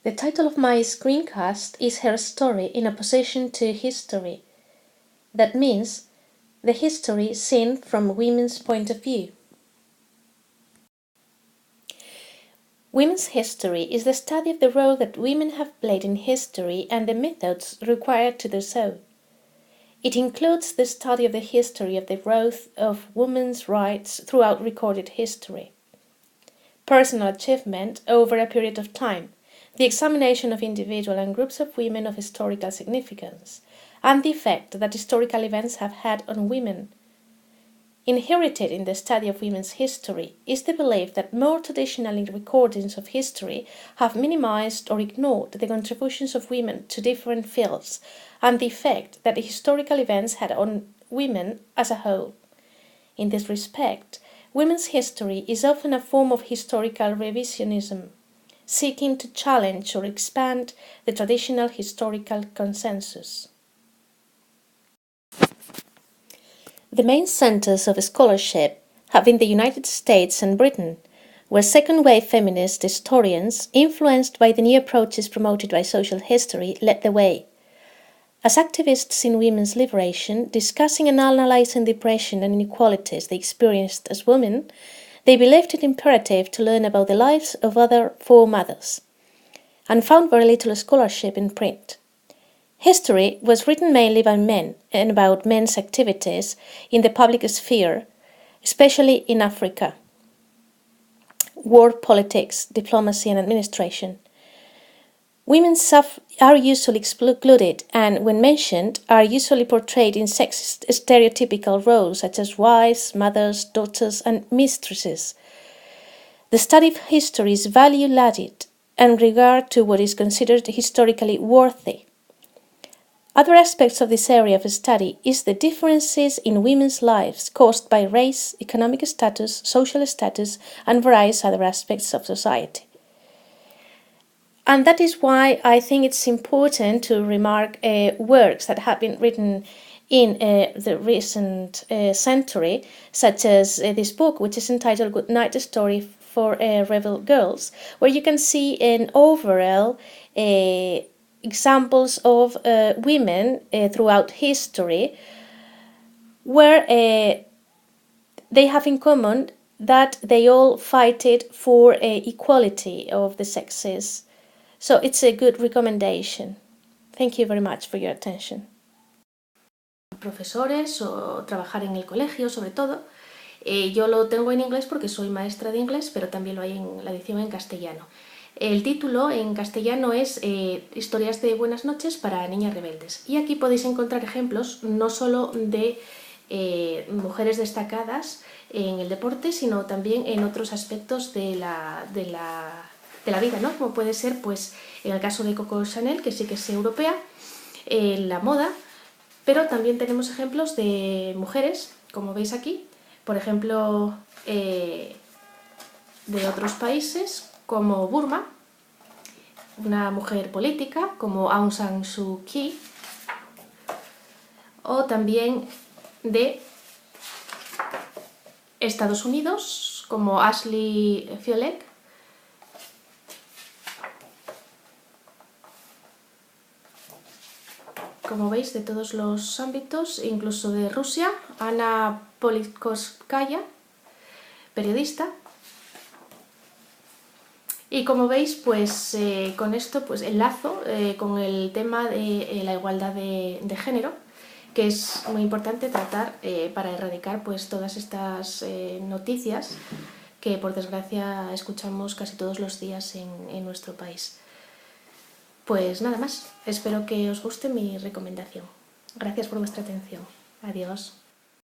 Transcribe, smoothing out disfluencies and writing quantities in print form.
The title of my screencast is Her Story in Opposition to History. That means the history seen from women's point of view. Women's history is the study of the role that women have played in history and the methods required to do so. It includes the study of the history of the growth of women's rights throughout recorded history, personal achievement over a period of time, the examination of individual and groups of women of historical significance, and the effect that historical events have had on women. Inherited in the study of women's history is the belief that more traditional recordings of history have minimized or ignored the contributions of women to different fields and the effect that the historical events had on women as a whole. In this respect, women's history is often a form of historical revisionism, seeking to challenge or expand the traditional historical consensus. The main centers of scholarship have been the United States and Britain, where second-wave feminist historians, influenced by the new approaches promoted by social history, led the way. As activists in women's liberation, discussing and analyzing the oppression and inequalities they experienced as women, they believed it imperative to learn about the lives of other foremothers, and found very little scholarship in print. History was written mainly by men and about men's activities in the public sphere, especially in Africa. War politics, diplomacy and administration. Women are usually excluded and, when mentioned, are usually portrayed in sexist stereotypical roles such as wives, mothers, daughters and mistresses. The study of history is value-laden and regard to what is considered historically worthy. Other aspects of this area of study is the differences in women's lives caused by race, economic status, social status, and various other aspects of society. And that is why I think it's important to remark works that have been written in the recent century, such as this book, which is entitled Good Night Story for Rebel Girls, where you can see an overall examples of women throughout history where they have in common that they all fighted for equality of the sexes. So it's a good recommendation. Thank you very much for your attention. Profesores o trabajar en el colegio, sobre todo. Yo lo tengo en inglés porque soy maestra de inglés, pero también lo hay en la edición en castellano. El título en castellano es Historias de buenas noches para niñas rebeldes. Y aquí podéis encontrar ejemplos no solo de mujeres destacadas en el deporte, sino también en otros aspectos de la vida, ¿no? Como puede ser, pues, en el caso de Coco Chanel, que sí que es europea, la moda, pero también tenemos ejemplos de mujeres, como veis aquí, por ejemplo, de otros países, como Burma, una mujer política como Aung San Suu Kyi, o también de Estados Unidos, como Ashley Fiolek, como veis, de todos los ámbitos, incluso de Rusia, Anna Politkovskaya, periodista. Y como veis, pues con esto pues enlazo con el tema de la igualdad de género, que es muy importante tratar para erradicar pues todas estas noticias que por desgracia escuchamos casi todos los días en nuestro país. Pues nada más, espero que os guste mi recomendación. Gracias por vuestra atención. Adiós.